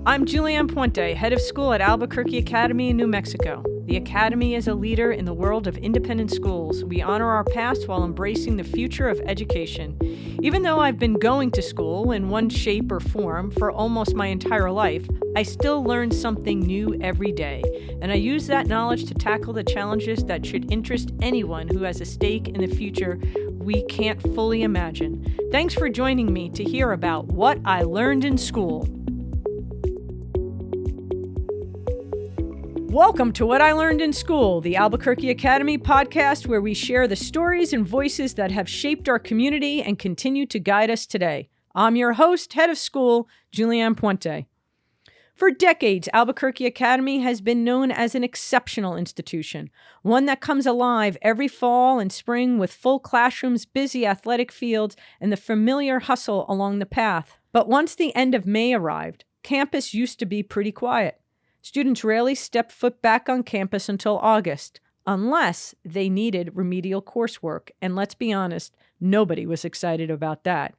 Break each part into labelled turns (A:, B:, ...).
A: I'm Julianne Puente, head of school at Albuquerque Academy in New Mexico. The Academy is a leader in the world of independent schools. We honor our past while embracing the future of education. Even though I've been going to school in one shape or form for almost my entire life, I still learn something new every day. And I use that knowledge to tackle the challenges that should interest anyone who has a stake in the future we can't fully imagine. Thanks for joining me to hear about what I learned in school. Welcome to What I Learned in School, the Albuquerque Academy podcast where we share the stories and voices that have shaped our community and continue to guide us today. I'm your host, head of school, Julianne Puente. For decades, Albuquerque Academy has been known as an exceptional institution, one that comes alive every fall and spring with full classrooms, busy athletic fields, and the familiar hustle along the path. But once the end of May arrived, campus used to be pretty quiet. Students rarely stepped foot back on campus until August, unless they needed remedial coursework, and let's be honest, nobody was excited about that.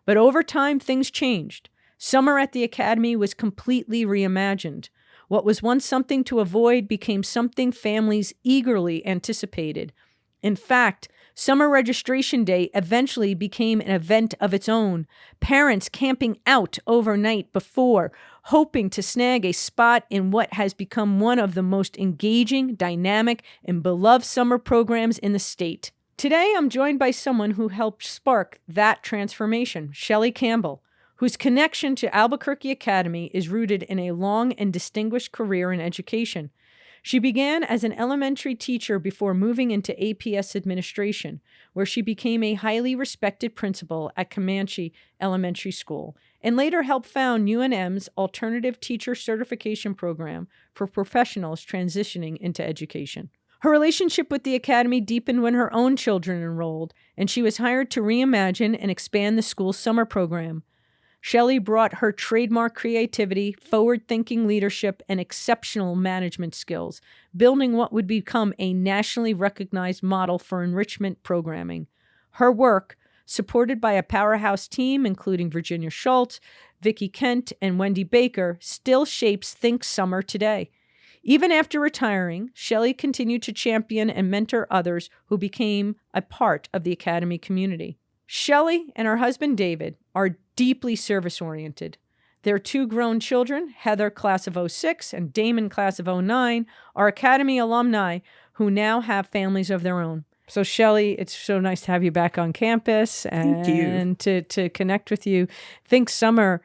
A: But over time, things changed. Summer at the Academy was completely reimagined. What was once something to avoid became something families eagerly anticipated. In fact, Summer Registration Day eventually became an event of its own. Parents camping out overnight before, hoping to snag a spot in what has become one of the most engaging, dynamic, and beloved summer programs in the state. Today, I'm joined by someone who helped spark that transformation, Shelly Campbell, whose connection to Albuquerque Academy is rooted in a long and distinguished career in education. She began as an elementary teacher before moving into APS administration, where she became a highly respected principal at Comanche Elementary School, and later helped found UNM's Alternative Teacher Certification Program for professionals transitioning into education. Her relationship with the Academy deepened when her own children enrolled, and she was hired to reimagine and expand the school's summer program. Shelly brought her trademark creativity, forward-thinking leadership, and exceptional management skills, building what would become a nationally recognized model for enrichment programming. Her work, supported by a powerhouse team including Virginia Schultz, Vicki Kent, and Wendy Baker, still shapes Think Summer today. Even after retiring, Shelly continued to champion and mentor others who became a part of the Academy community. Shelly and her husband David are deeply service-oriented. Their two grown children, Heather, class of 06, and Damon, class of 09, are Academy alumni who now have families of their own. So, Shelly, it's so nice to have you back on campus and to connect with you. Think Summer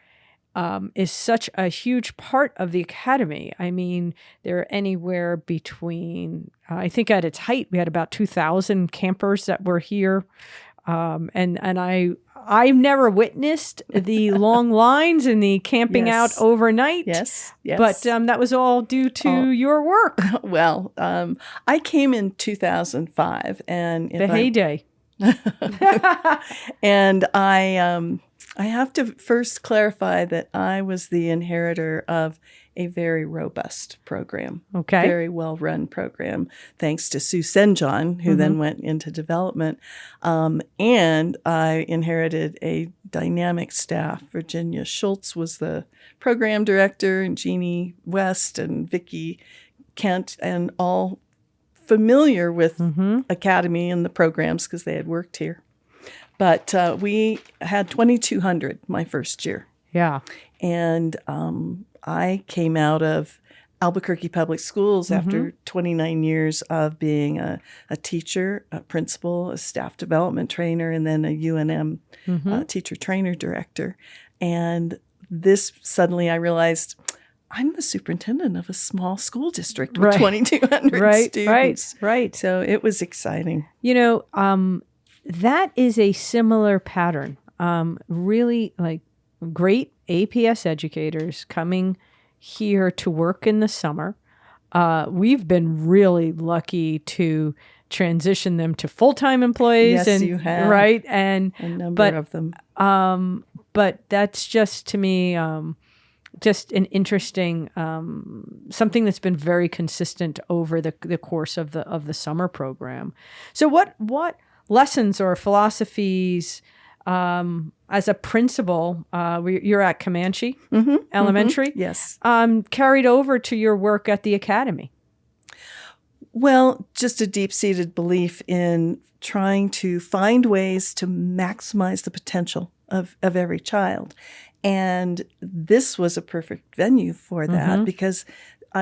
A: is such a huge part of the Academy. I mean, there are anywhere between, I think at its height, we had about 2,000 campers that were here. And I've never witnessed the long lines and the camping out overnight.
B: Yes.
A: But that was all due to your work.
B: Well, I came in 2005, and
A: the heyday.
B: And I have to first clarify that I was the inheritor of a very robust program, very well-run program, thanks to Sue Senjon, who then went into development. And I inherited a dynamic staff. Virginia Schultz was the program director, and Jeannie West and Vicki Kent, and all familiar with Academy and the programs because they had worked here. But we had 2,200 my first year.
A: Yeah.
B: And I came out of Albuquerque Public Schools after 29 years of being a teacher, a principal, a staff development trainer, and then a UNM teacher trainer director. And this suddenly I realized I'm the superintendent of a small school district with 2,200 students.
A: Right.
B: So it was exciting.
A: You know, that is a similar pattern. Really like great APS educators coming here to work in the summer. We've been really lucky to transition them to full-time employees.
B: Yes, you have.
A: Right. And
B: a number of them.
A: But that's just, to me, just an interesting, something that's been very consistent over the course of the summer program. So what lessons or philosophies as a principal, you're at Comanche Elementary.
B: Yes.
A: Carried over to your work at the academy?
B: Well, just a deep-seated belief in trying to find ways to maximize the potential of every child. And this was a perfect venue for that because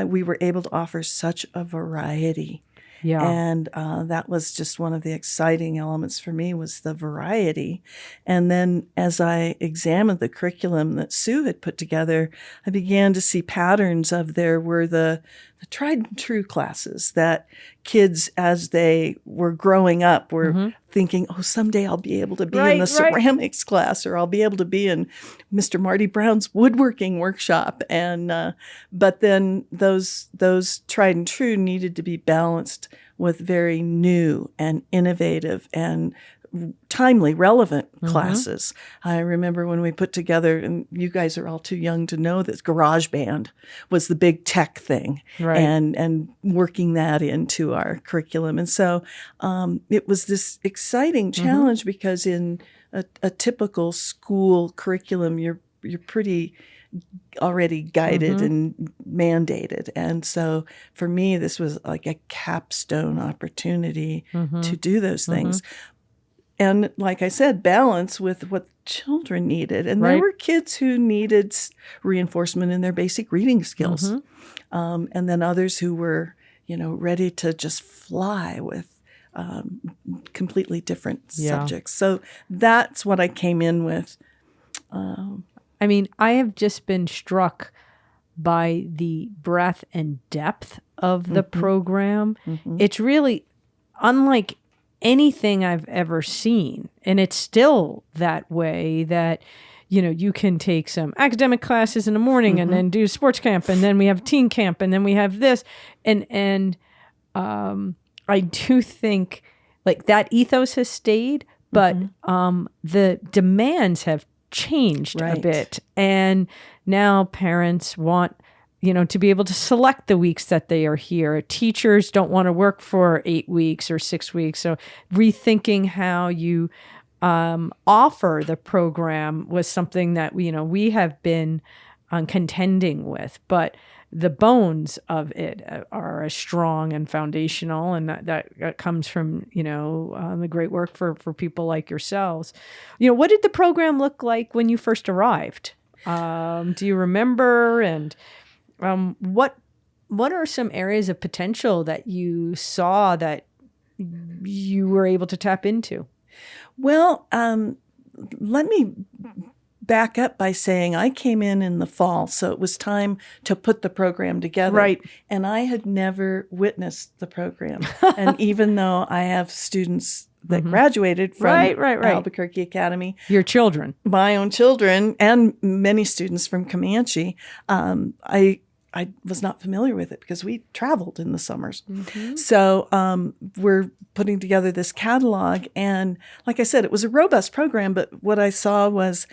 B: we were able to offer such a variety.
A: Yeah.
B: And that was just one of the exciting elements for me, was the variety. And then as I examined the curriculum that Sue had put together, I began to see patterns of there were the tried and true classes that kids, as they were growing up, were thinking, oh, someday I'll be able to be in the ceramics class, or I'll be able to be in Mr. Marty Brown's woodworking workshop. And but then those tried and true needed to be balanced with very new and innovative and timely, relevant classes. I remember when we put together, and you guys are all too young to know that GarageBand was the big tech thing, and working that into our curriculum. And so it was this exciting challenge because in a typical school curriculum, you're pretty already guided and mandated. And so for me, this was like a capstone opportunity to do those things. And like I said, balance with what children needed. And there were kids who needed reinforcement in their basic reading skills. And then others who were, ready to just fly with completely different subjects. So that's what I came in with.
A: I mean, I have just been struck by the breadth and depth of the program. It's really unlike anything I've ever seen. And it's still that way, that, you can take some academic classes in the morning and then do sports camp, and then we have teen camp, and then we have this. And I do think like that ethos has stayed, but the demands have changed a bit. And now parents want, to be able to select the weeks that they are here. Teachers don't want to work for 8 weeks or 6 weeks. So rethinking how you offer the program was something that we have been contending with. But the bones of it are as strong and foundational, and that comes from the great work for people like yourselves. What did the program look like when you first arrived? Do you remember? And what are some areas of potential that you saw that you were able to tap into?
B: Well, let me back up by saying I came in the fall, so it was time to put the program together.
A: Right.
B: And I had never witnessed the program. And even though I have students that graduated from Albuquerque Academy.
A: Your children.
B: My own children, and many students from Comanche, I was not familiar with it because we traveled in the summers. So we're putting together this catalog. And like I said, it was a robust program, but what I saw was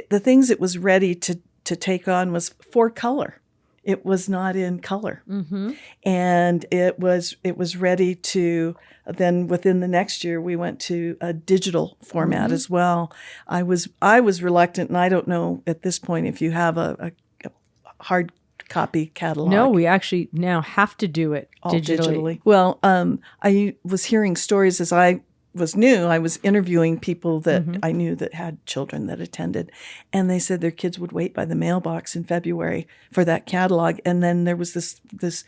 B: the things it was ready to take on was for color. It was not in color. And it was ready to, then within the next year, we went to a digital format as well. I was reluctant, and I don't know at this point if you have a hard copy catalog.
A: No, we actually now have to do it digitally.
B: Well, I was hearing stories as I was new. I was interviewing people that I knew that had children that attended, and they said their kids would wait by the mailbox in February for that catalog. And then there was this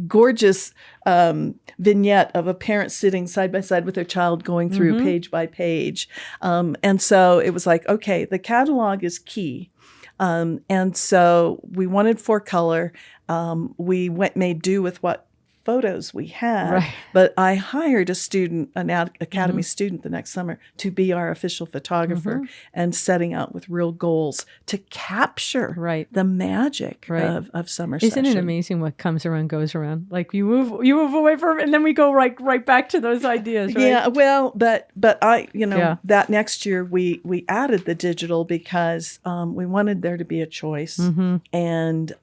B: gorgeous vignette of a parent sitting side by side with their child going through page by page. And so it was like, okay, the catalog is key. And so we wanted for color. We made do with what photos we had, but I hired a student, an academy student the next summer to be our official photographer and setting out with real goals to capture the magic of summer session.
A: Isn't it amazing what comes around goes around? Like you move away from it, and then we go right back to those ideas, right?
B: Yeah, well, but I, that next year we added the digital because we wanted there to be a choice, and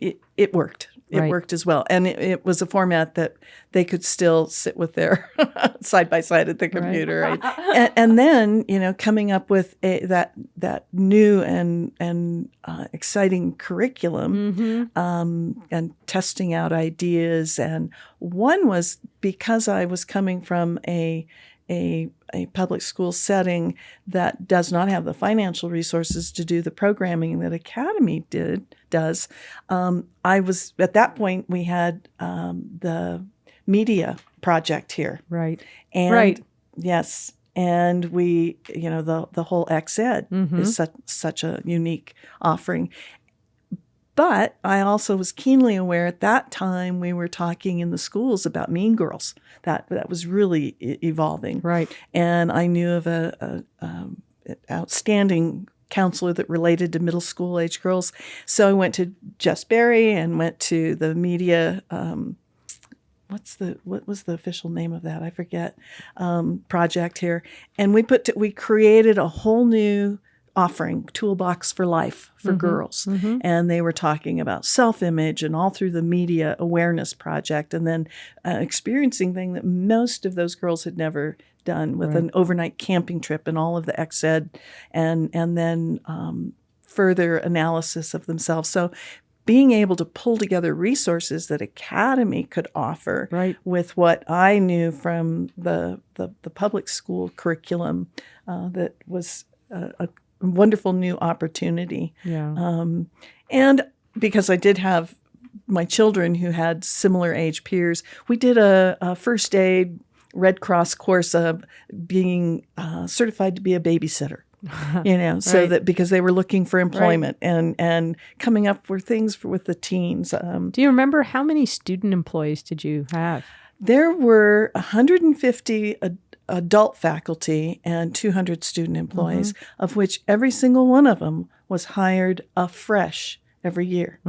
B: it worked. it worked as well. And it was a format that they could still sit with their side by side at the computer. Right? and then, coming up with that new and exciting curriculum, and testing out ideas. And one was because I was coming from a public school setting that does not have the financial resources to do the programming that Academy does. I was, at that point, we had the media project here.
A: Right.
B: And yes. And we, the whole XEd is such a unique offering. But I also was keenly aware at that time we were talking in the schools about Mean Girls. That was really evolving.
A: Right.
B: And I knew of a outstanding counselor that related to middle school age girls. So I went to Jess Berry and went to the media. What was the official name of that? I forget. Project here, and we created a whole new offering, Toolbox for Life for girls. And they were talking about self-image and all through the media awareness project, and then experiencing things that most of those girls had never done with an overnight camping trip and all of the XEd and then further analysis of themselves. So being able to pull together resources that Academy could offer with what I knew from the public school curriculum that was a wonderful new opportunity.
A: Yeah.
B: And because I did have my children who had similar age peers, we did a first aid Red Cross course of being certified to be a babysitter. So that because they were looking for employment and coming up with things with the teens.
A: Do you remember how many student employees did you have?
B: There were 150 adult faculty and 200 student employees, of which every single one of them was hired afresh every year.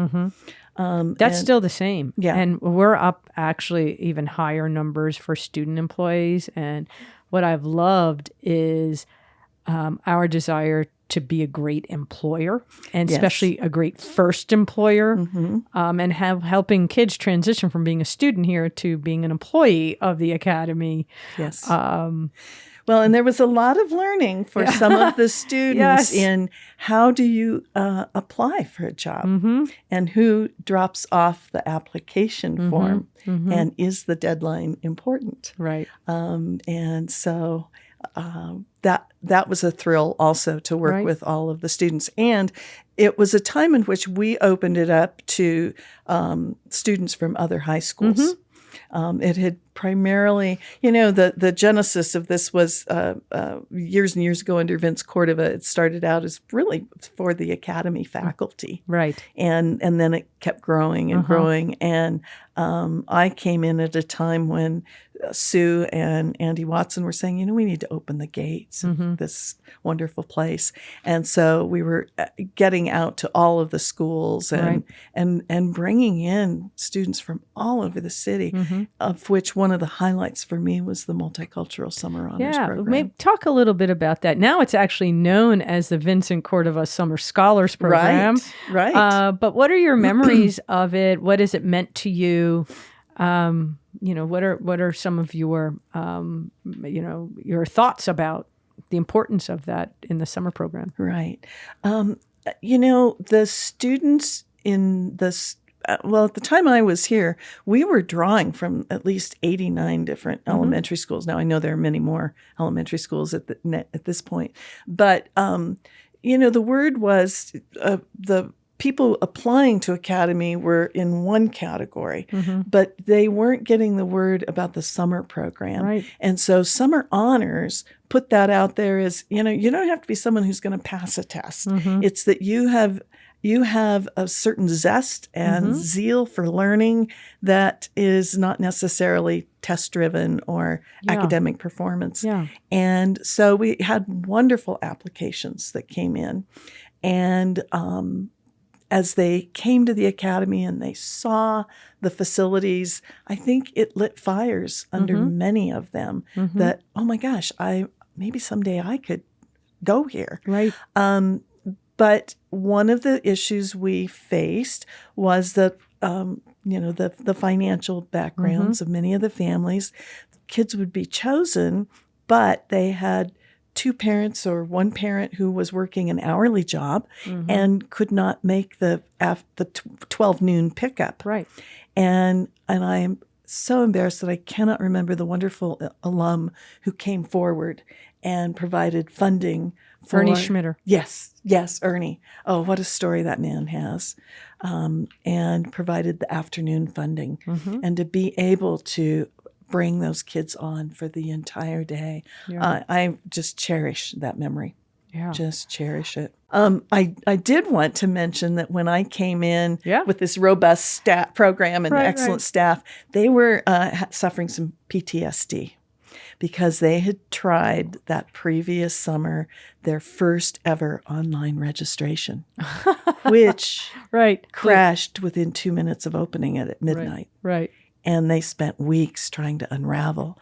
A: That's still the same.
B: Yeah.
A: And we're up actually even higher numbers for student employees. And what I've loved is our desire to be a great employer, and especially a great first employer, and helping kids transition from being a student here to being an employee of the Academy.
B: Yes. Well, and there was a lot of learning for some of the students in how do you apply for a job and who drops off the application form and is the deadline important?
A: Right.
B: And so that was a thrill also to work with all of the students. And it was a time in which we opened it up to students from other high schools. It had primarily, the genesis of this was years and years ago under Vince Cordova. It started out as really for the Academy faculty.
A: Right.
B: And then it kept growing and growing. And I came in at a time when Sue and Andy Watson were saying, we need to open the gates of this wonderful place. And so we were getting out to all of the schools and bringing in students from all over the city, of which one of the highlights for me was the Multicultural Summer Honors Program.
A: Maybe talk a little bit about that. Now it's actually known as the Vincent Cordova Summer Scholars Program.
B: Right.
A: But what are your memories of it? What has it meant to you? What are some of your your thoughts about the importance of that in the summer program?
B: Right. The students in this, at the time I was here, we were drawing from at least 89 different elementary schools. Now I know there are many more elementary schools at this point, but the word was the people applying to Academy were in one category, but they weren't getting the word about the summer program.
A: Right.
B: And so Summer Honors put that out there as, you don't have to be someone who's going to pass a test. It's that you have a certain zest and zeal for learning that is not necessarily test-driven or academic performance.
A: Yeah.
B: And so we had wonderful applications that came in. And as they came to the Academy and they saw the facilities, I think it lit fires under many of them that, oh my gosh, maybe someday I could go here.
A: Right.
B: But one of the issues we faced was that, the financial backgrounds of many of the families. Kids would be chosen, but they had two parents or one parent who was working an hourly job and could not make the 12 noon pickup.
A: Right.
B: And I am so embarrassed that I cannot remember the wonderful alum who came forward and provided funding for
A: Ernie Schmitter.
B: Yes, Ernie. Oh, what a story that man has. And provided the afternoon funding. And to be able to bring those kids on for the entire day. Yeah. I just cherish that memory. Yeah. Just cherish it. I did want to mention that when I came in with this robust staff program and excellent staff, they were suffering some PTSD because they had tried that previous summer their first ever online registration, which crashed within 2 minutes of opening it at midnight.
A: Right.
B: And they spent weeks trying to unravel.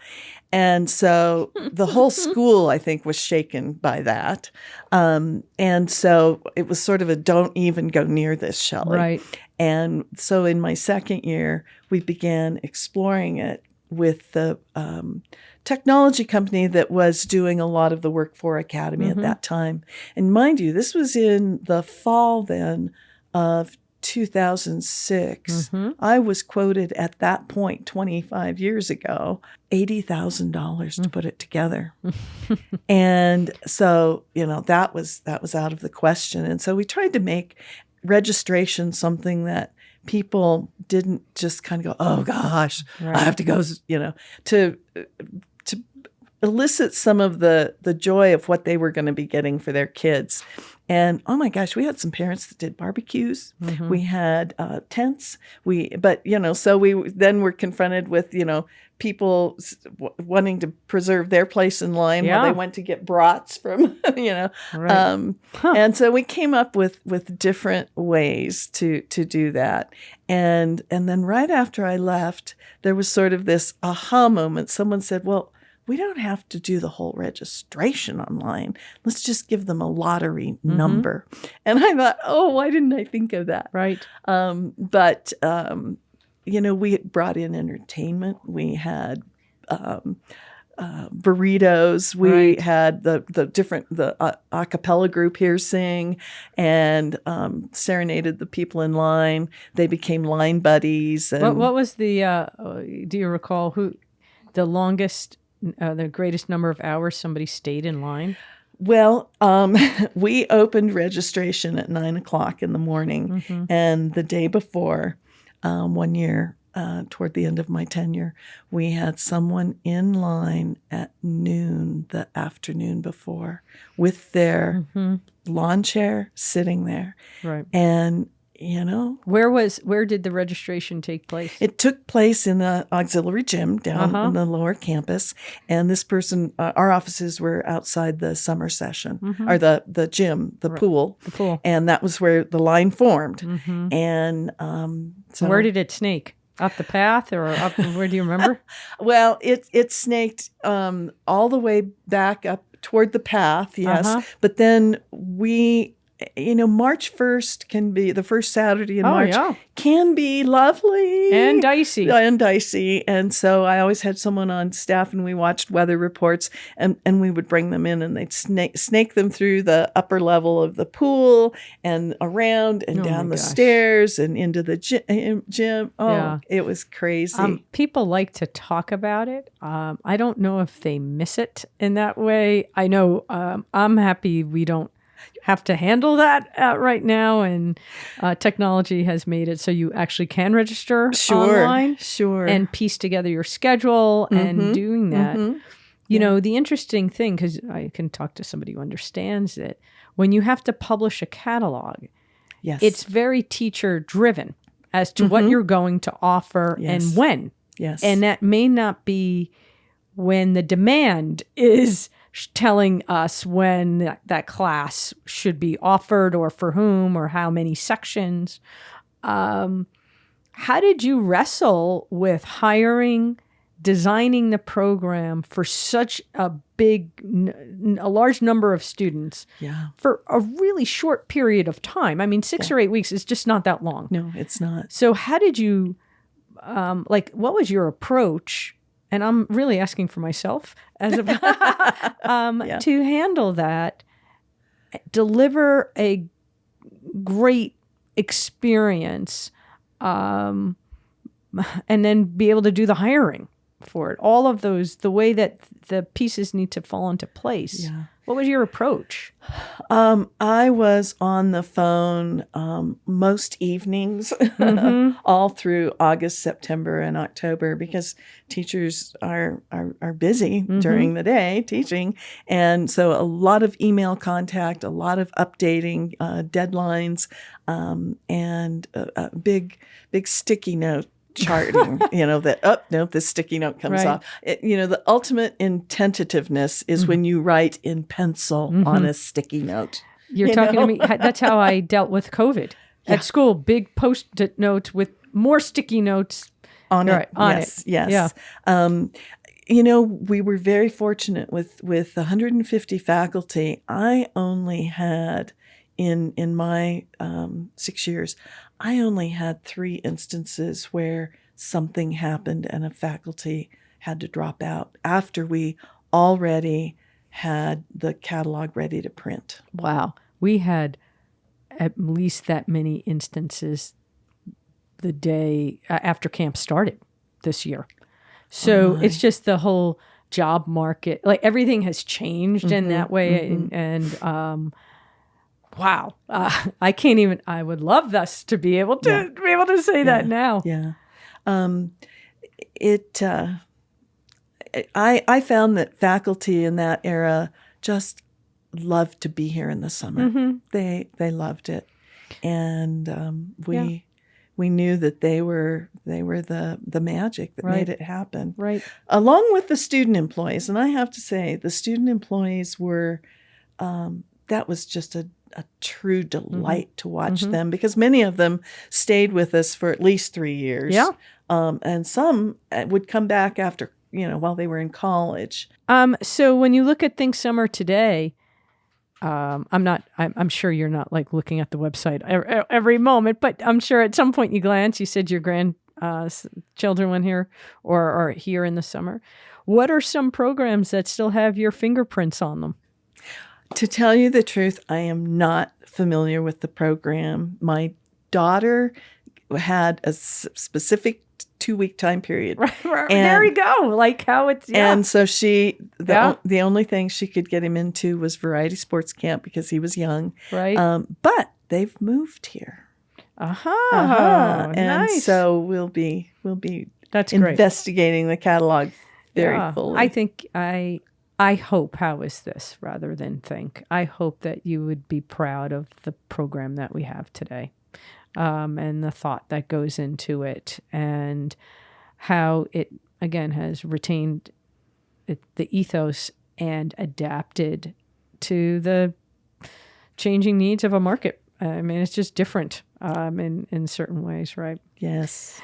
B: And so the whole school, I think, was shaken by that. And so it was sort of a don't even go near this, Shelly.
A: Right.
B: And so in my second year, we began exploring it with the technology company that was doing a lot of the work for Academy at that time. And mind you, this was in the fall then of 2006. I was quoted at that point 25 years ago $80,000 to put it together. And so, that was out of the question. And so we tried to make registration something that people didn't just kind of go, oh gosh, I have to go, to elicit some of the joy of what they were going to be getting for their kids. And oh my gosh, we had some parents that did barbecues. We had tents. So we then were confronted with, people wanting to preserve their place in line while they went to get brats from, And so we came up with different ways to do that. And then right after I left, there was sort of this aha moment. Someone said, well, we don't have to do the whole registration online. Let's just give them a lottery number. And I thought, oh, why didn't I think of that?
A: Right.
B: But we brought in entertainment. We had burritos. We had the a cappella group here sing and serenaded the people in line. They became line buddies. And
A: what was the, do you recall the longest, the greatest number of hours somebody stayed in line?
B: Well, we opened registration at 9:00 in the morning. And the day before, one year, toward the end of my tenure, we had someone in line at noon the afternoon before with their lawn chair sitting there.
A: Right.
B: And
A: where did the registration take place?
B: It took place in the auxiliary gym down in the lower campus. And this person, our offices were outside the summer session or the gym, the pool.
A: The pool.
B: And that was where the line formed. And so
A: where did it snake? Up the path or up? Where do you remember?
B: Well, it snaked all the way back up toward the path. Yes. But then March 1st can be the first Saturday in March can be lovely
A: and dicey.
B: And so I always had someone on staff and we watched weather reports and we would bring them in and they'd snake them through the upper level of the pool and around and down the stairs and into the gym. It was crazy.
A: People like to talk about it. I don't know if they miss it in that way. I know I'm happy we don't have to handle that right now, and technology has made it so you actually can register online and piece together your schedule and doing that. The interesting thing, because I can talk to somebody who understands it, when you have to publish a catalog, it's very teacher driven as to what you're going to offer and when. And that may not be when the demand is telling us when that class should be offered or for whom or how many sections. How did you wrestle with designing the program for such a large number of students for a really short period of time? I mean, 6 or 8 weeks is just not that long.
B: No, it's not.
A: So how did you like, what was your approach? And I'm really asking for myself as a, to handle that, deliver a great experience, and then be able to do the hiring for it. All of those, the way that the pieces need to fall into place.
B: Yeah.
A: What was your approach?
B: I was on the phone most evenings, all through August, September, and October, because teachers are busy during the day teaching, and so a lot of email contact, a lot of updating deadlines, and a big sticky note charting, that, this sticky note comes off. The ultimate in tentativeness is when you write in pencil on a sticky note.
A: You're talking to me. That's how I dealt with COVID at school. Big Post-it notes with more sticky notes
B: on it. Yes. Yeah. We were very fortunate with 150 faculty. I only had in my 6 years, I only had 3 instances where something happened and a faculty had to drop out after we already had the catalog ready to print.
A: Wow. We had at least that many instances the day after camp started this year. So it's just the whole job market, like everything has changed in that way. And wow. I can't even, I would love us to be able to say that now.
B: Yeah. I found that faculty in that era just loved to be here in the summer. They loved it. And we knew that they were the magic that made it happen.
A: Right.
B: Along with the student employees. And I have to say, the student employees were, that was just a true delight to watch them, because many of them stayed with us for at least 3 years.
A: Yeah.
B: And some would come back after, while they were in college.
A: So when you look at Think Summer today, I'm sure you're not like looking at the website every moment, but I'm sure at some point you glance. You said your grandchildren went here or are here in the summer. What are some programs that still have your fingerprints on them?
B: To tell you the truth, I am not familiar with the program. My daughter had a specific 2-week time period.
A: Right, and there you go. Like how it's,
B: And so the only thing she could get him into was variety sports camp because he was young.
A: Right.
B: But they've moved here.
A: And
B: nice. So we'll be
A: That's
B: investigating the catalog very fully.
A: I think I hope, how is this rather than think, I hope that you would be proud of the program that we have today, and the thought that goes into it, and how it, again, has retained the ethos and adapted to the changing needs of a market. I mean, it's just different in certain ways, right?
B: Yes.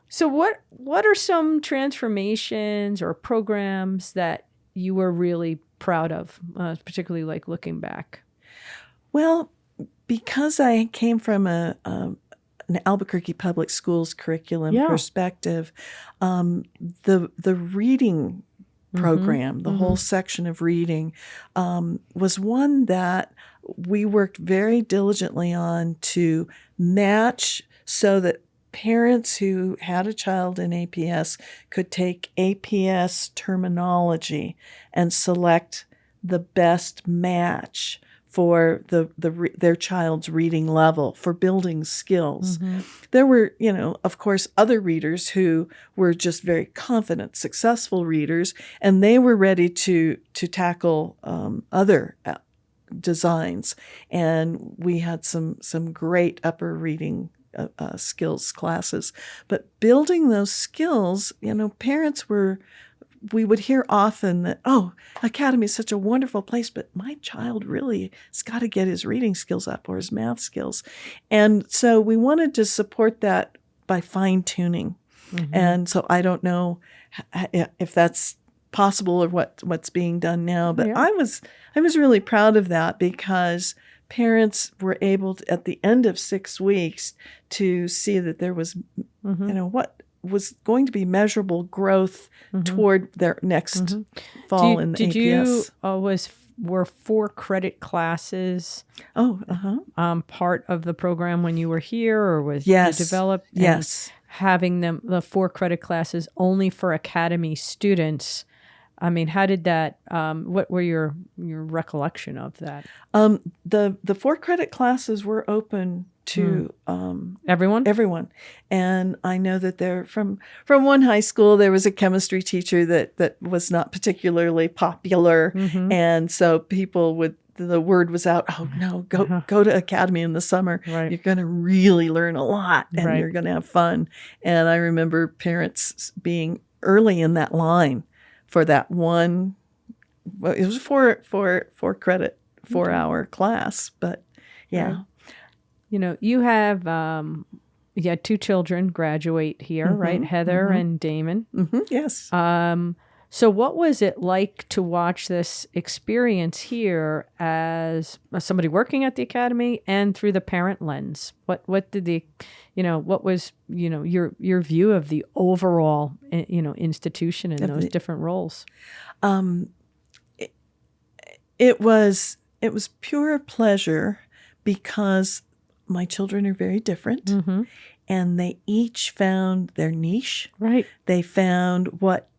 A: So what are some transformations or programs that you were really proud of, particularly like looking back?
B: Well, because I came from an Albuquerque Public Schools curriculum perspective, the reading program, the whole section of reading, was one that we worked very diligently on to match so that parents who had a child in APS could take APS terminology and select the best match for their child's reading level, for building skills. There were, of course, other readers who were just very confident, successful readers, and they were ready to tackle other designs. And we had some great upper reading skills classes. But building those skills, parents we would hear often that, Academy is such a wonderful place, but my child really has got to get his reading skills up or his math skills. And so we wanted to support that by fine-tuning. And so I don't know if that's possible or what's being done now, but I was really proud of that, because parents were able to, at the end of 6 weeks, to see that there was, what was going to be measurable growth toward their next fall in the APS.
A: Were 4 credit classes part of the program when you were here, or was it developed?
B: Yes.
A: Having the 4 credit classes only for Academy students. I mean, how did that? What were your recollection of that?
B: The 4 credit classes were open to everyone, and I know that there from one high school there was a chemistry teacher that was not particularly popular, and so people the word was out, oh no, go to Academy in the summer.
A: Right.
B: You're going to really learn a lot, and you're going to have fun. And I remember parents being early in that line for that one. Well, it was four credit 4-hour class, but yeah.
A: Right. You have 2 children graduate here, right? Heather and Damon.
B: Yes.
A: So what was it like to watch this experience here as somebody working at the Academy and through the parent lens? What did what was, your view of the overall, institution and those different roles?
B: It was pure pleasure because my children are very different, and they each found their niche.
A: Right.
B: They found what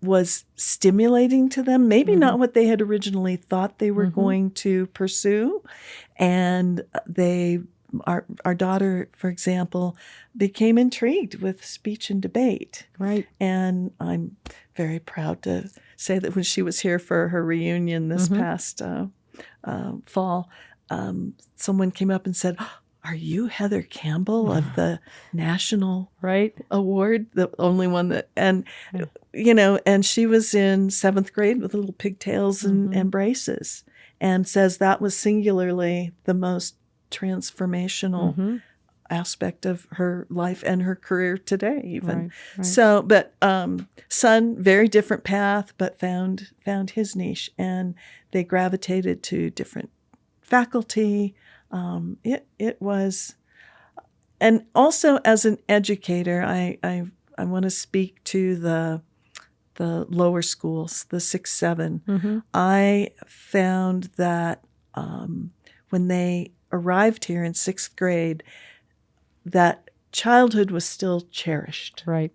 B: was stimulating to them, maybe not what they had originally thought they were going to pursue. And our daughter, for example, became intrigued with speech and debate.
A: Right.
B: And I'm very proud to say that when she was here for her reunion this past fall, someone came up and said, "Are you Heather Campbell of the National Award?" The only one that, and she was in 7th grade with little pigtails and braces, and says that was singularly the most transformational aspect of her life and her career today, even. Right. So, but son, very different path, but found his niche, and they gravitated to different faculty. It was, and also as an educator, I want to speak to the lower schools, the 6, 7. I found that when they arrived here in 6th grade, that childhood was still cherished.
A: Right.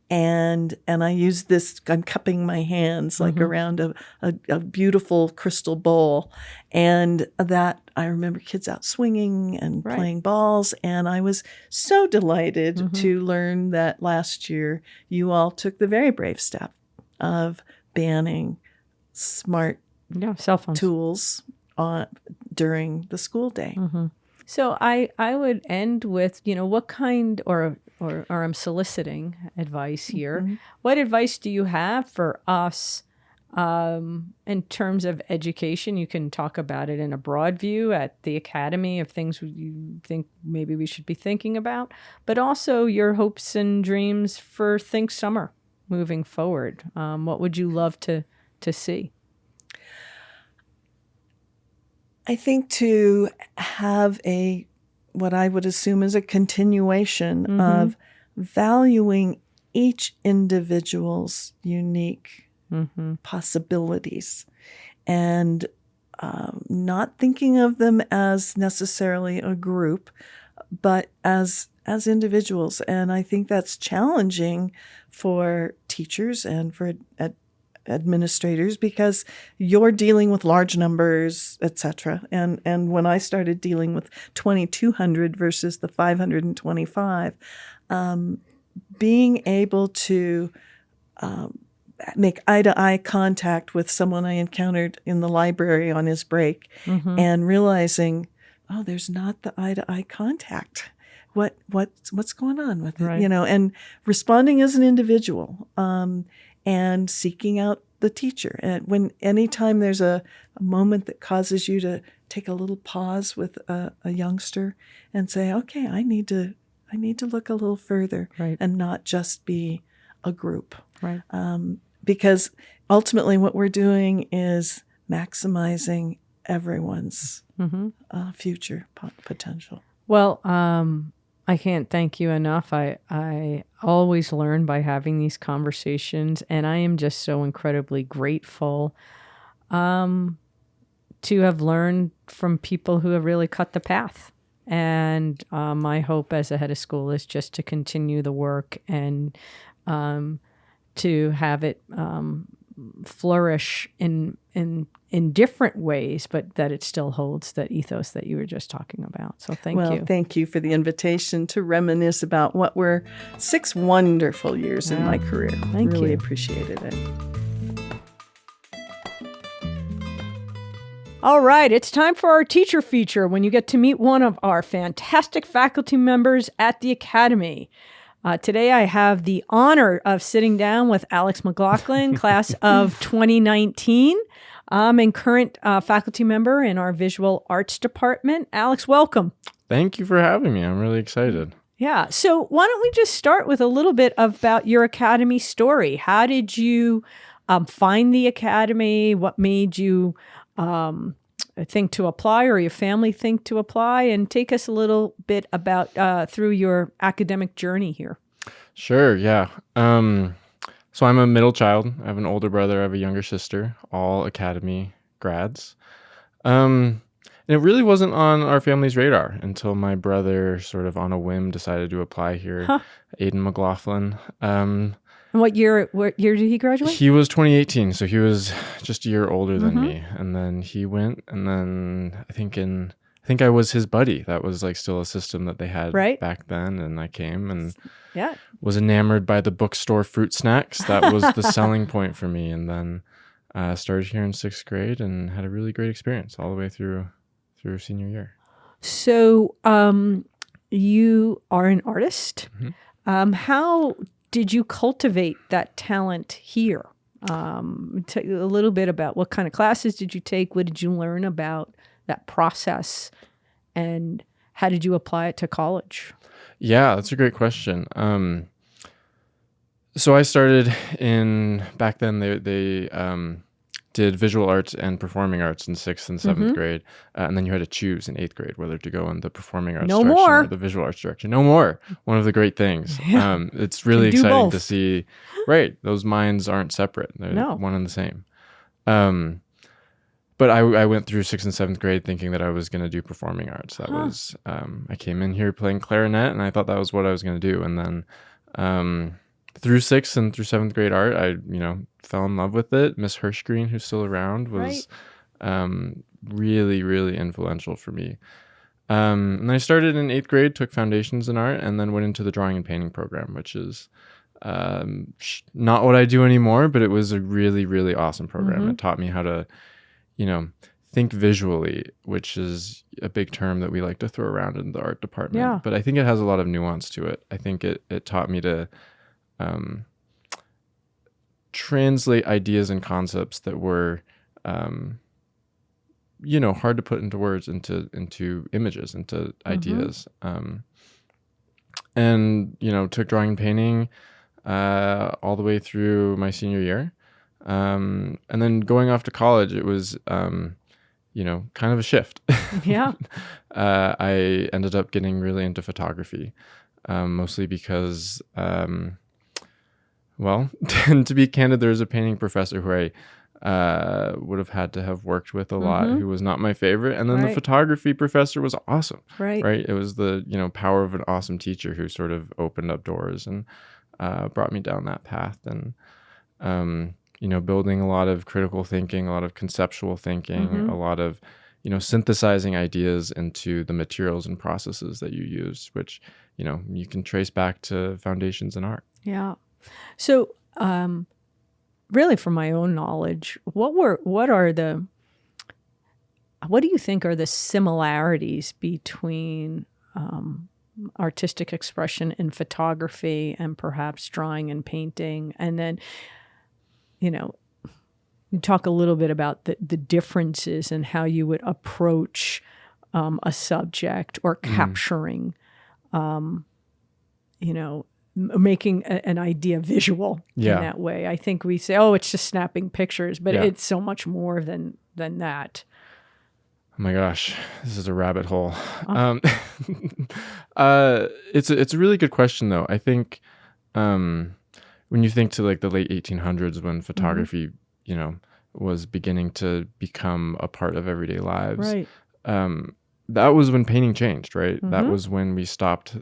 B: And I use this, I'm cupping my hands like around a beautiful crystal bowl. And that I remember kids out swinging and playing balls. And I was so delighted to learn that last year you all took the very brave step of banning smart
A: cell phones
B: tools during the school day.
A: So I would end with, what kind, or I'm soliciting advice here. What advice do you have for us in terms of education? You can talk about it in a broad view at the Academy of things you think maybe we should be thinking about, but also your hopes and dreams for Think Summer moving forward. What would you love to see?
B: I think to have what I would assume is a continuation of valuing each individual's unique possibilities, and not thinking of them as necessarily a group, but as individuals. And I think that's challenging for teachers and for administrators, because you're dealing with large numbers, etc. And when I started dealing with 2,200 versus the 525, being able to make eye-to-eye contact with someone I encountered in the library on his break, and realizing, oh, there's not the eye-to-eye contact. What's going on with it? And responding as an individual. And seeking out the teacher. And anytime there's a moment that causes you to take a little pause with a youngster and say, okay, I need to look a little further, and not just be a group. Right. Because ultimately what we're doing is maximizing everyone's future potential.
A: Well, I can't thank you enough. I always learn by having these conversations, and I am just so incredibly grateful to have learned from people who have really cut the path. And my hope as a head of school is just to continue the work and to have it flourish in different ways, but that it still holds that ethos that you were just talking about. So thank you.
B: Well, thank you for the invitation to reminisce about what were 6 wonderful years in my career.
A: Thank you.
B: Really appreciated it.
A: All right, it's time for our teacher feature when you get to meet one of our fantastic faculty members at the Academy. Today I have the honor of sitting down with Alex McLaughlin, class of 2019, and current faculty member in our visual arts department. Alex, welcome.
C: Thank you for having me. I'm really excited.
A: Yeah, so why don't we just start with a little bit about your Academy story? How did you find the Academy? What made you think to apply, or your family think to apply, and take us a little bit about through your academic journey here.
C: Sure, yeah. So I'm a middle child. I have an older brother. I have a younger sister, all Academy grads. And it really wasn't on our family's radar until my brother sort of on a whim decided to apply here, Aiden McLaughlin.
A: And what year did he graduate?
C: He was 2018, so he was just a year older than me. And then he went, and then I think I was his buddy. That was like still a system that they had back then. And I came and was enamored by the bookstore fruit snacks. That was the selling point for me. And then started here in 6th grade and had a really great experience all the way through senior year.
A: So you are an artist. How did you cultivate that talent here? Tell you a little bit about what kind of classes did you take? What did you learn about that process? And how did you apply it to college?
C: Yeah, that's a great question. So I started back then they did visual arts and performing arts in 6th and 7th grade. And then you had to choose in 8th grade whether to go in the performing arts direction or the visual arts direction. No more. One of the great things. It's really exciting to see, those minds aren't separate. They're one and the same. But I went through 6th and 7th grade thinking that I was going to do performing arts. That was, I came in here playing clarinet and I thought that was what I was going to do. And then through 6th and through 7th grade art, I, fell in love with it. Miss Hirschgreen, who's still around, was really, really influential for me. And I started in 8th grade, took foundations in art, and then went into the drawing and painting program, which is not what I do anymore, but it was a really, really awesome program. It taught me how to, think visually, which is a big term that we like to throw around in the art department. Yeah. But I think it has a lot of nuance to it. I think it taught me to translate ideas and concepts that were, hard to put into words, into images, into ideas. And, took drawing and painting all the way through my senior year. And then going off to college, it was, kind of a shift.
A: Yeah.
C: I ended up getting really into photography, mostly because, to be candid, there was a painting professor who I would have had to have worked with a lot, who was not my favorite. And then the photography professor was awesome. Right. It was the, power of an awesome teacher who sort of opened up doors and brought me down that path. And, building a lot of critical thinking, a lot of conceptual thinking, a lot of, synthesizing ideas into the materials and processes that you use, which, you can trace back to foundations in art.
A: Yeah. So, really, from my own knowledge, what do you think are the similarities between artistic expression in photography and perhaps drawing and painting? And then, you talk a little bit about the differences and how you would approach a subject or capturing, making an idea visual in that way. I think we say, it's just snapping pictures, but it's so much more than that.
C: Oh my gosh, this is a rabbit hole. It's a really good question though. I think when you think to like the late 1800s when photography, was beginning to become a part of everyday lives.
A: Right.
C: That was when painting changed, right?
A: Mm-hmm.
C: That was when we stopped,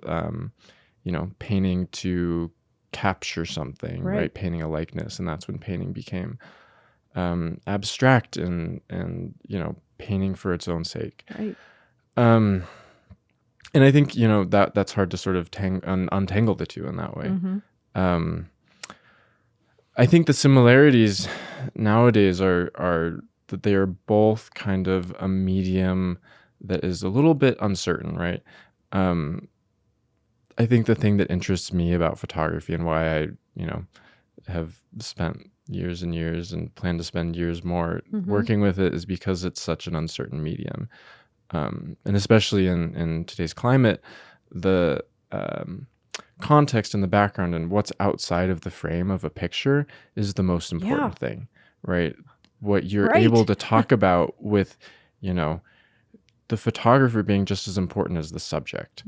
C: painting to capture something, right? Painting a likeness, and that's when painting became abstract and painting for its own sake.
A: Right.
C: And I think that's hard to sort of untangle the two in that way.
A: Mm-hmm.
C: I think the similarities nowadays are that they are both kind of a medium that is a little bit uncertain, right? I think the thing that interests me about photography and why I, have spent years and years and plan to spend years more working with it is because it's such an uncertain medium. And especially in today's climate, the context and the background and what's outside of the frame of a picture is the most important thing, right? What you're able to talk about with, the photographer being just as important as the subject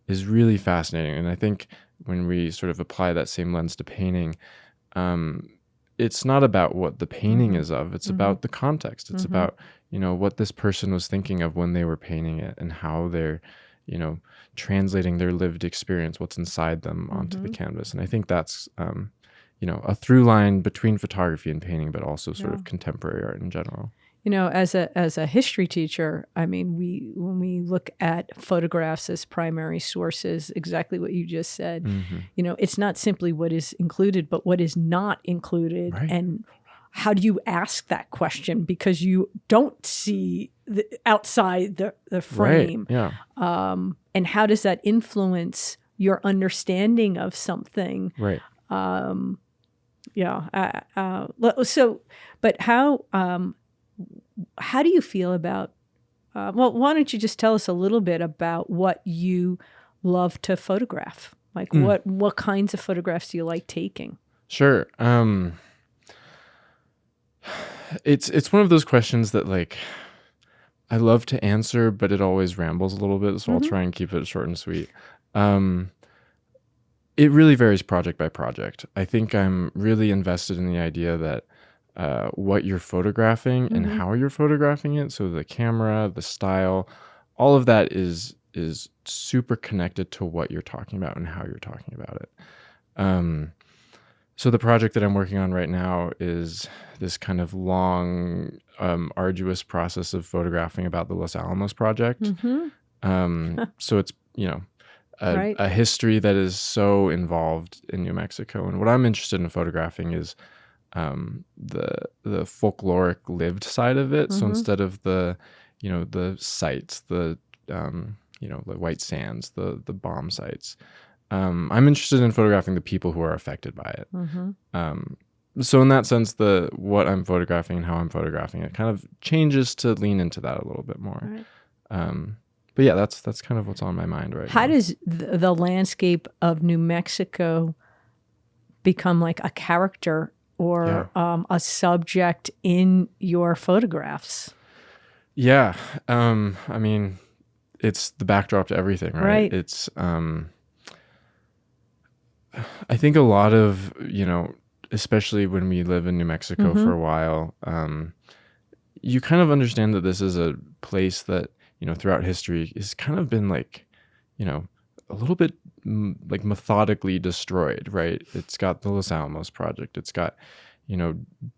C: is really fascinating. And I think when we sort of apply that same lens to painting, it's not about what the painting is of, it's about the context. It's about, what this person was thinking of when they were painting it and how they're, translating their lived experience, what's inside them onto the canvas. And I think that's, a through line between photography and painting, but also sort of contemporary art in general.
A: As a history teacher, I mean, when we look at photographs as primary sources, exactly what you just said, it's not simply what is included, but what is not included.
C: Right.
A: And how do you ask that question? Because you don't see outside the frame.
C: Right. Yeah.
A: And how does that influence your understanding of something?
C: Right.
A: But how do you feel about, why don't you just tell us a little bit about what you love to photograph? Like what kinds of photographs do you like taking?
C: Sure. It's one of those questions that like I love to answer, but it always rambles a little bit. So I'll try and keep it short and sweet. It really varies project by project. I think I'm really invested in the idea that what you're photographing and how you're photographing it. So the camera, the style, all of that is super connected to what you're talking about and how you're talking about it. So the project that I'm working on right now is this kind of long, arduous process of photographing about the Los Alamos project. So it's, a history that is so involved in New Mexico. And what I'm interested in photographing is the folkloric lived side of it. So instead of the sites, the white sands, the bomb sites, I'm interested in photographing the people who are affected by it. So in that sense, what I'm photographing and how I'm photographing it kind of changes to lean into that a little bit more.
A: Right.
C: But yeah, that's kind of what's on my mind right now.
A: How does the landscape of New Mexico become like a character or a subject in your photographs?
C: Yeah. I mean, it's the backdrop to everything, right? It's, I think a lot of, especially when we live in New Mexico for a while, you kind of understand that this is a place that, throughout history has kind of been like, a little bit like methodically destroyed, right? It's got the Los Alamos project. It's got,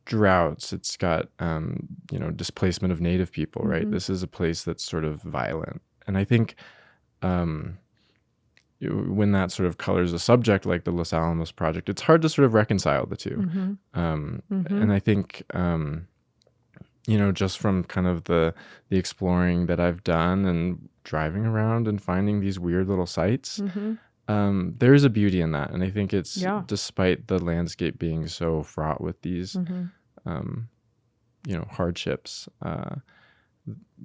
C: droughts. It's got, displacement of native people, right? This is a place that's sort of violent. And I think when that sort of colors a subject like the Los Alamos project, it's hard to sort of reconcile the two. And I think, just from kind of the exploring that I've done and driving around and finding these weird little sites, there is a beauty in that. And I think it's, despite the landscape being so fraught with these, hardships,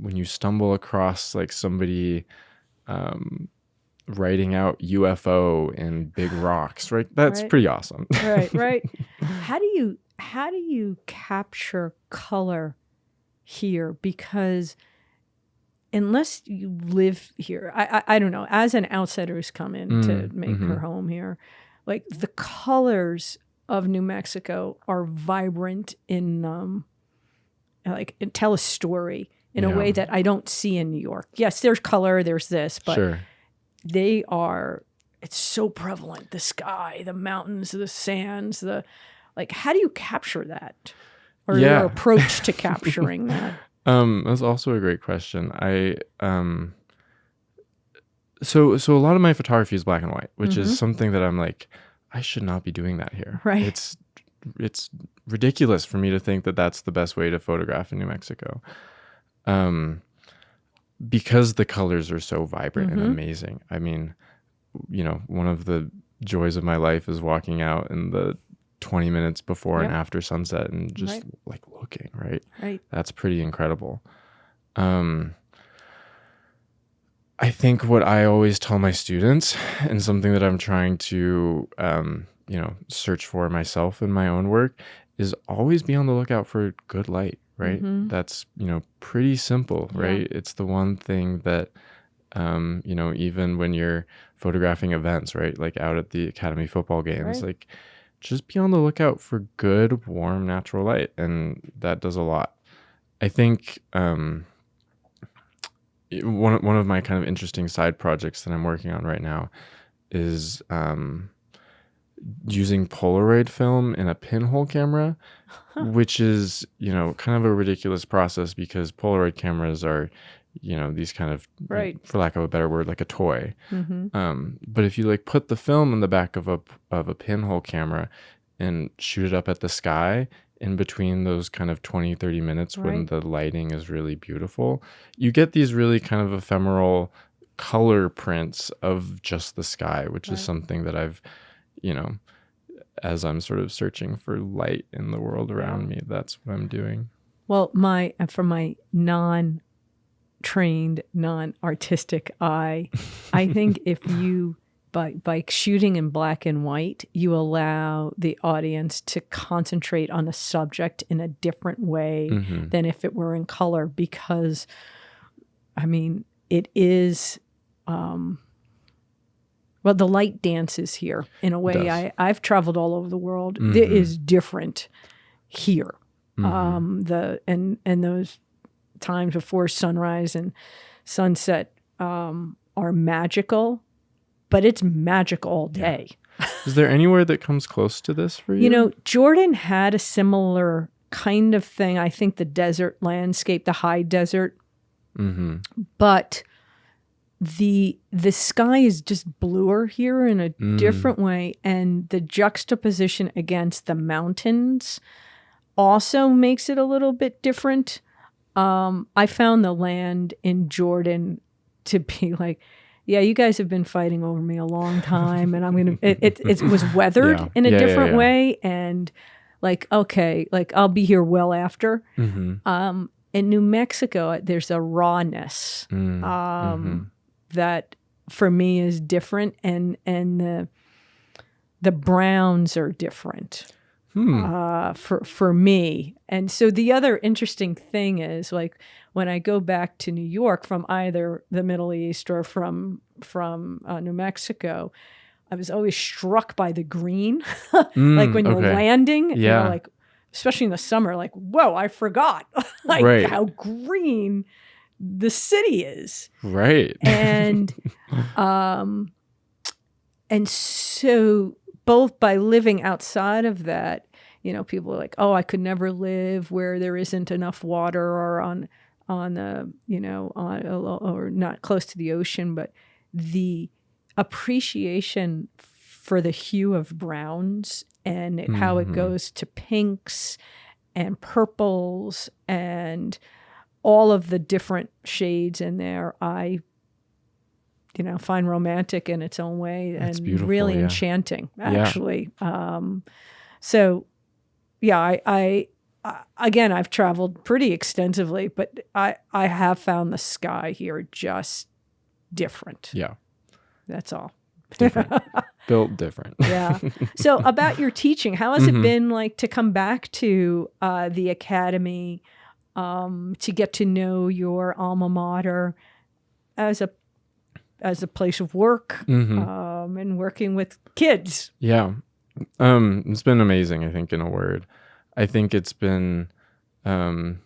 C: when you stumble across like somebody writing out UFO in big rocks, right? That's pretty awesome.
A: Right. How do you capture color here because unless you live here, I don't know, as an outsider who's come in to make her home here, like the colors of New Mexico are vibrant in like tell a story in a way that I don't see in New York. Yes, there's color, there's this, but they are, it's so prevalent. The sky, the mountains, the sands, like how do you capture that? Or your approach to capturing that?
C: That's also a great question. So a lot of my photography is black and white, which is something that I'm like, I should not be doing that here.
A: Right.
C: It's ridiculous for me to think that that's the best way to photograph in New Mexico. Because the colors are so vibrant and amazing. I mean, you know, one of the joys of my life is walking out in the 20 minutes before and after sunset and just like looking, right? That's pretty incredible. I think what I always tell my students, and something that I'm trying to, you know, search for myself in my own work, is always be on the lookout for good light, right? That's, you know, pretty simple, right? It's the one thing that, you know, even when you're photographing events, right? Like out at the Academy football games, like just be on the lookout for good, warm, natural light. And that does a lot. I think, one of my kind of interesting side projects that I'm working on right now is using Polaroid film in a pinhole camera, which is, you know, kind of a ridiculous process because Polaroid cameras are, you know, these kind of, for lack of a better word, like a toy. But if you like put the film in the back of a pinhole camera and shoot it up at the sky, in between those kind of 20-30 minutes when the lighting is really beautiful, you get these really kind of ephemeral color prints of just the sky, which is something that I've, you know, as I'm sort of searching for light in the world around me, that's what I'm doing.
A: Well, from my non-trained, non-artistic eye, I think if you by shooting in black and white, you allow the audience to concentrate on a subject in a different way than if it were in color, because, I mean, it is, well, the light dances here in a way. I've traveled all over the world. It is different here. And those times before sunrise and sunset are magical. But it's magical all day.
C: Is there anywhere that comes close to this for you?
A: You know, Jordan had a similar kind of thing. I think the desert landscape, the high desert. But the sky is just bluer here in a different way. And the juxtaposition against the mountains also makes it a little bit different. I found the land in Jordan to be like, yeah, you guys have been fighting over me a long time, and I'm gonna. It was weathered in a different way, and like, okay, like I'll be here well after. In New Mexico, there's a rawness that for me is different, and the browns are different for me. And so the other interesting thing is, like, when I go back to New York from either the Middle East or from New Mexico, I was always struck by the green. Like when you're landing, you know, like, especially in the summer, like, whoa, I forgot like how green the city is.
C: Right.
A: And so both by living outside of that, you know, people are like, oh, I could never live where there isn't enough water or on the, you know, or not close to the ocean, but the appreciation for the hue of browns and how it goes to pinks and purples and all of the different shades in there, I, you know, find romantic in its own way and really enchanting, actually. So, yeah, I again, I've traveled pretty extensively, but I have found the sky here just different.
C: Yeah.
A: That's all.
C: Different. Built different.
A: Yeah. So about your teaching, how has it been like to come back to the academy to get to know your alma mater as a place of work, and working with kids.
C: Yeah. It's been amazing, I think, in a word. I think it's been, as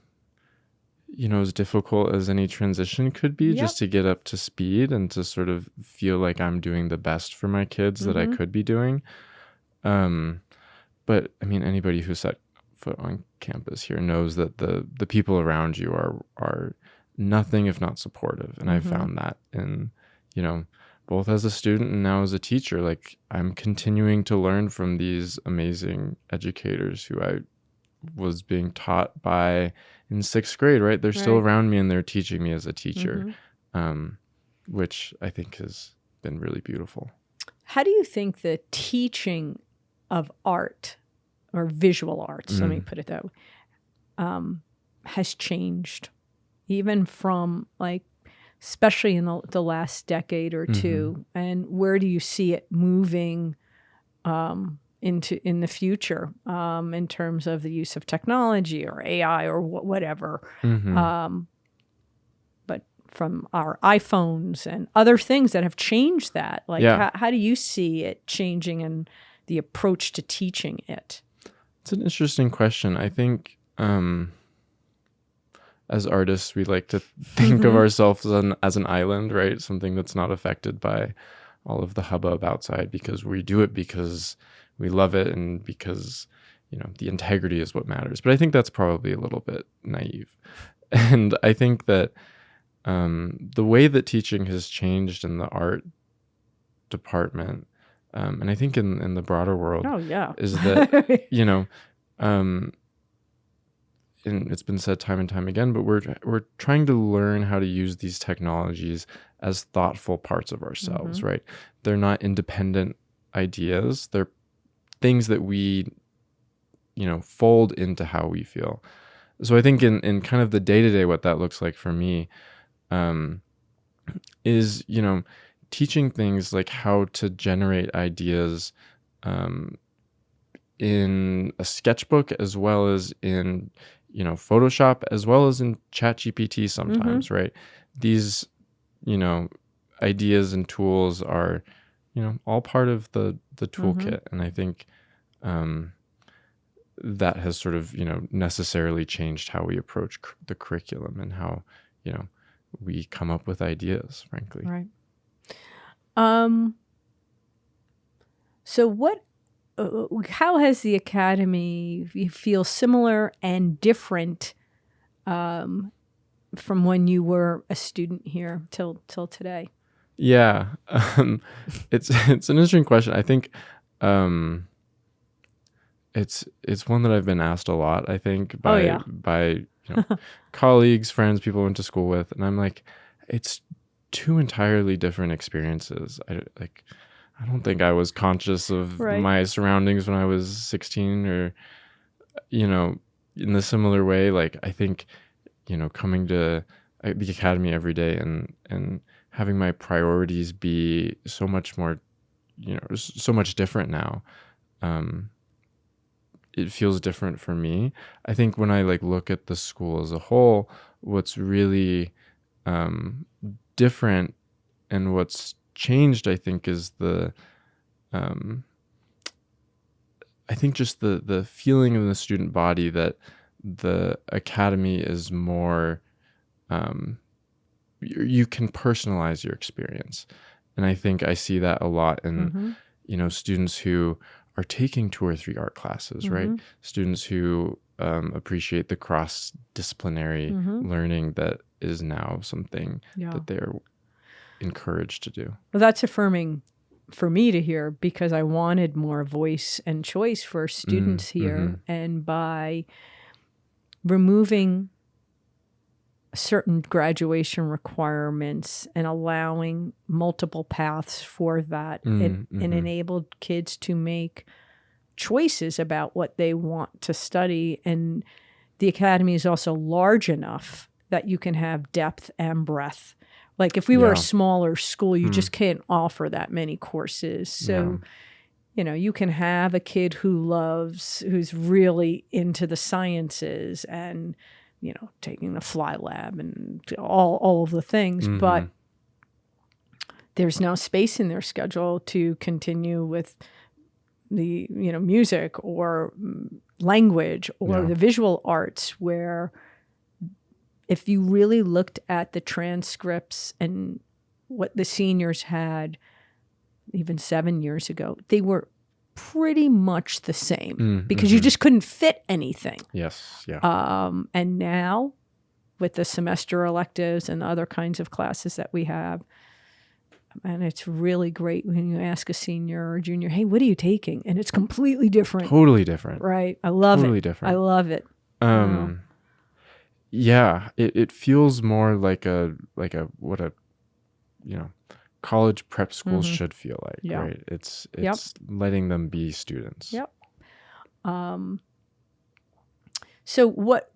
C: difficult as any transition could be, just to get up to speed and to sort of feel like I'm doing the best for my kids that I could be doing. But I mean, anybody who set foot on campus here knows that the people around you are nothing if not supportive. And I've found that in, both as a student and now as a teacher. Like, I'm continuing to learn from these amazing educators who I was being taught by in 6th grade, right? They're still around me and they're teaching me as a teacher, which I think has been really beautiful.
A: How do you think the teaching of art or visual arts, let me put it that way, has changed, even from especially in the last decade or two? And where do you see it moving in the future, in terms of the use of technology or AI or whatever? But from our iPhones and other things that have changed that, how do you see it changing and the approach to teaching it?
C: It's an interesting question. I think as artists, we like to think of ourselves as an island, right? Something that's not affected by all of the hubbub outside, because we do it because we love it and because, the integrity is what matters. But I think that's probably a little bit naive. And I think that the way that teaching has changed in the art department, and I think in the broader world, is that, and it's been said time and time again, but we're trying to learn how to use these technologies as thoughtful parts of ourselves, right? They're not independent ideas. They're things that we, fold into how we feel. So I think in kind of the day-to-day, what that looks like for me is, teaching things like how to generate ideas in a sketchbook, as well as in, Photoshop, as well as in ChatGPT sometimes, right? These, ideas and tools are, all part of the toolkit. And I think that has sort of, necessarily changed how we approach the curriculum and how, we come up with ideas, frankly.
A: Right. So how has the Academy, you feel similar and different from when you were a student here till today?
C: Yeah. It's an interesting question. I think it's one that I've been asked a lot, I think, by colleagues, friends, people I went to school with, and I'm like, it's two entirely different experiences. I don't think I was conscious of my surroundings when I was 16, or in a similar way. Like, I think coming to the Academy every day and having my priorities be so much more, so much different now. It feels different for me. I think when I look at the school as a whole, what's really different and what's changed, I think, is I think just the feeling in the student body that the Academy is more, you can personalize your experience. And I think I see that a lot in, students who are taking 2 or 3 art classes, right? Students who appreciate the cross-disciplinary learning that is now something that they're encouraged to do.
A: Well, that's affirming for me to hear, because I wanted more voice and choice for students here. And by removing certain graduation requirements and allowing multiple paths for that, it enabled kids to make choices about what they want to study. And the Academy is also large enough that you can have depth and breadth. Like, if we were a smaller school, you just can't offer that many courses. So, you can have a kid who's really into the sciences and taking the fly lab and all of the things, but there's now space in their schedule to continue with the, music or language or the visual arts, where if you really looked at the transcripts and what the seniors had even 7 years ago, they were pretty much the same because you just couldn't fit anything.
C: Yes. Yeah.
A: And now with the semester electives and other kinds of classes that we have, and it's really great when you ask a senior or junior, hey, what are you taking? And it's completely different.
C: Totally different.
A: Right. I love it.
C: Totally different.
A: I love it.
C: Yeah. It feels more like what a, college prep schools should feel like, right? It's letting them be students.
A: Yep. So what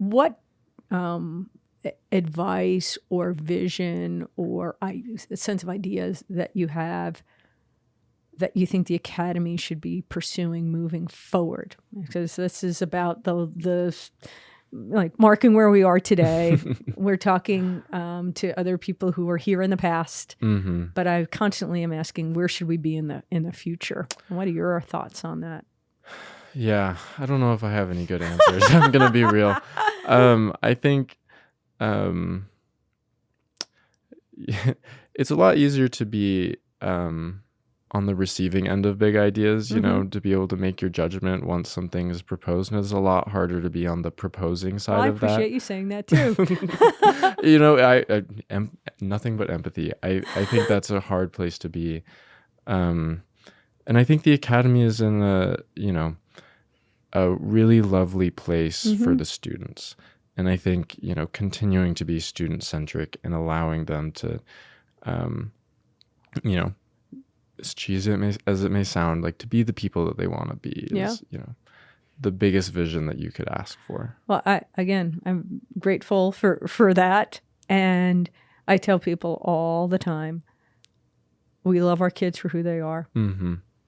A: advice or vision or a sense of ideas that you have that you think the Academy should be pursuing moving forward? Because this is about the like marking where we are today. We're talking to other people who were here in the past, but I constantly am asking, where should we be in the future? What are your thoughts on that?
C: Yeah, I don't know if I have any good answers. I'm gonna be real. I think it's a lot easier to be on the receiving end of big ideas, to be able to make your judgment once something is proposed. And it's a lot harder to be on the proposing side of that.
A: I appreciate you saying that too.
C: I nothing but empathy. I think that's a hard place to be. And I think the Academy is in a really lovely place for the students. And I think, continuing to be student-centric and allowing them to, as cheesy as it may sound, like to be the people that they want to be is, the biggest vision that you could ask for.
A: Well, I'm grateful for that. And I tell people all the time, we love our kids for who they are.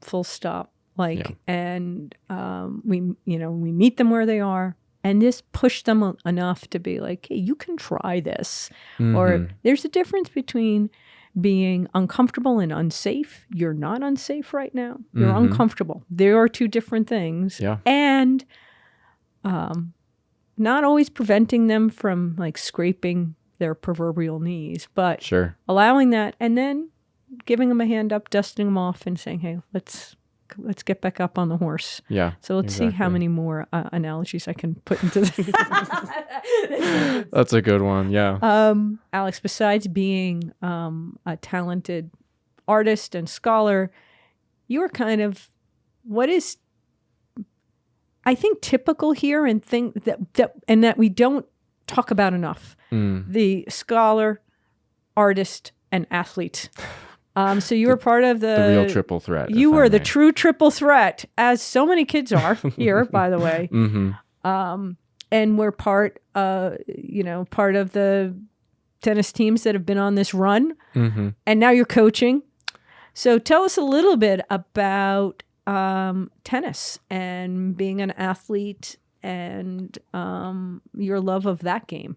A: Full stop. And we meet them where they are. And just push them enough to be like, hey, you can try this. Or there's a difference between being uncomfortable and unsafe. You're not unsafe right now. You're uncomfortable. There are two different things.
C: Yeah.
A: And not always preventing them from like scraping their proverbial knees, but allowing that and then giving them a hand up, dusting them off and saying, hey, let's get back up on the horse.
C: Yeah.
A: So let's see how many more analogies I can put into this.
C: That's a good one. Yeah.
A: Alex, besides being a talented artist and scholar, you are kind of what is, I think, typical here and think that we don't talk about enough. The scholar, artist, and athlete. So you were part of the
C: real triple threat.
A: You were the true triple threat, as so many kids are here, by the way. And we're part of the tennis teams that have been on this run. And now you're coaching. So tell us a little bit about tennis and being an athlete and your love of that game.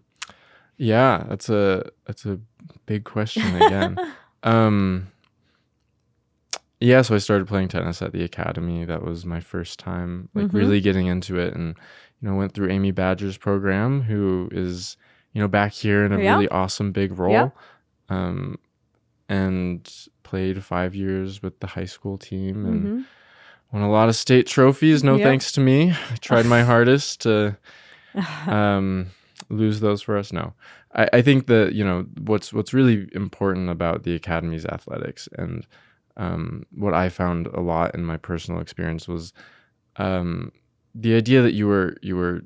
C: Yeah, that's a big question again. So I started playing tennis at the Academy. That was my first time really getting into it, and went through Amy Badger's program, who is back here in a really awesome big role. And played 5 years with the high school team and won a lot of state trophies. No thanks to me. I tried my hardest to lose those for us. No, I think that what's really important about the Academy's athletics, and what I found a lot in my personal experience was the idea that you were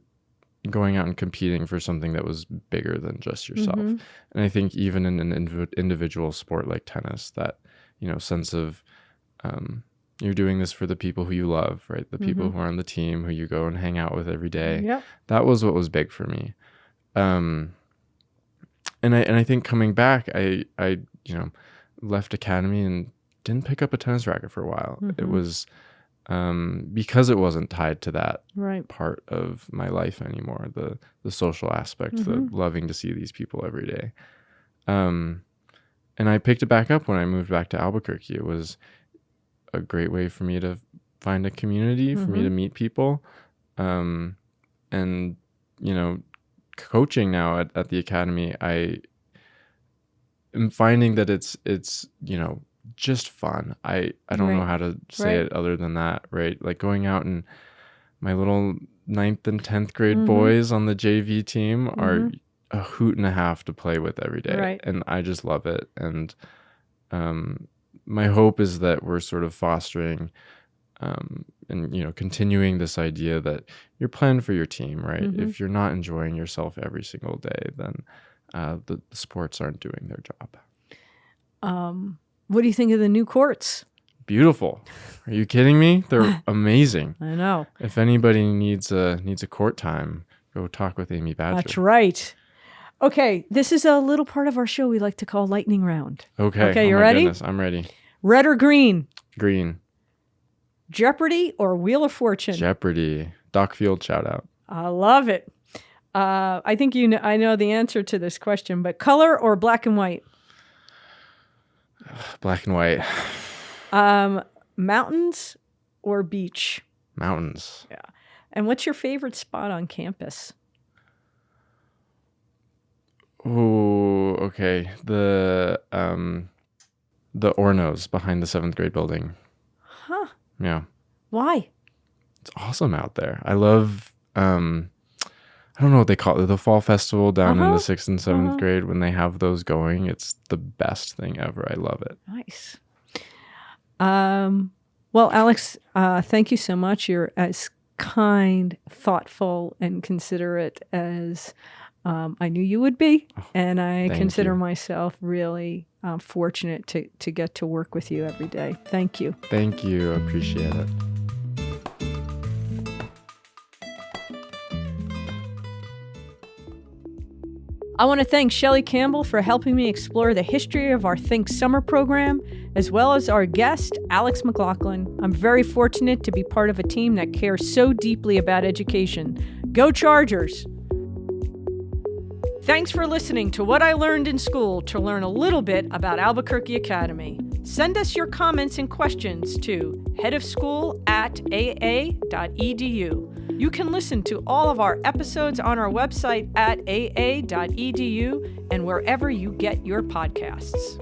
C: going out and competing for something that was bigger than just yourself. And I think even in an individual sport like tennis, that sense of you're doing this for the people who you love, right? The people who are on the team, who you go and hang out with every day. That was what was big for me. And I think coming back, I left Academy and didn't pick up a tennis racket for a while. It was because it wasn't tied to that
A: right.
C: part of my life anymore, the social aspect, the loving to see these people every day. And I picked it back up when I moved back to Albuquerque. It was a great way for me to find a community, for me to meet people. And, coaching now at the academy, I am finding that it's just fun. I don't know how to say it other than that, right? Like going out and my little 9th and 10th grade boys on the JV team are a hoot and a half to play with every day.
A: Right.
C: And I just love it. And my hope is that we're sort of fostering and continuing this idea that you're playing for your team, right? If you're not enjoying yourself every single day, then the sports aren't doing their job.
A: What do you think of the new courts?
C: Beautiful. Are you kidding me? They're amazing.
A: I know.
C: If anybody needs a court time, go talk with Amy Badger.
A: That's right. Okay, this is a little part of our show we like to call Lightning Round.
C: Okay,
A: you ready?
C: Goodness, I'm ready.
A: Red or green?
C: Green.
A: Jeopardy or Wheel of Fortune?
C: Jeopardy. Doc Field shout out.
A: I love it. I think I know the answer to this question, but color or black and white?
C: Black and white.
A: Mountains or beach?
C: Mountains.
A: Yeah. And what's your favorite spot on campus?
C: Oh, okay. The Ornos behind the 7th grade building.
A: Huh.
C: Yeah.
A: Why?
C: It's awesome out there. I love I don't know what they call it, the fall festival down in the 6th and 7th grade when they have those going. It's the best thing ever. I love it.
A: Nice. Well, Alex, thank you so much. You're as kind, thoughtful, and considerate as I knew you would be. And I consider myself really fortunate to get to work with you every day. Thank you.
C: Thank you. I appreciate it.
A: I want to thank Shelly Campbell for helping me explore the history of our Think Summer program, as well as our guest, Alex McLaughlin. I'm very fortunate to be part of a team that cares so deeply about education. Go Chargers! Thanks for listening to What I Learned in School to learn a little bit about Albuquerque Academy. Send us your comments and questions to headofschool@aa.edu. You can listen to all of our episodes on our website at aa.edu and wherever you get your podcasts.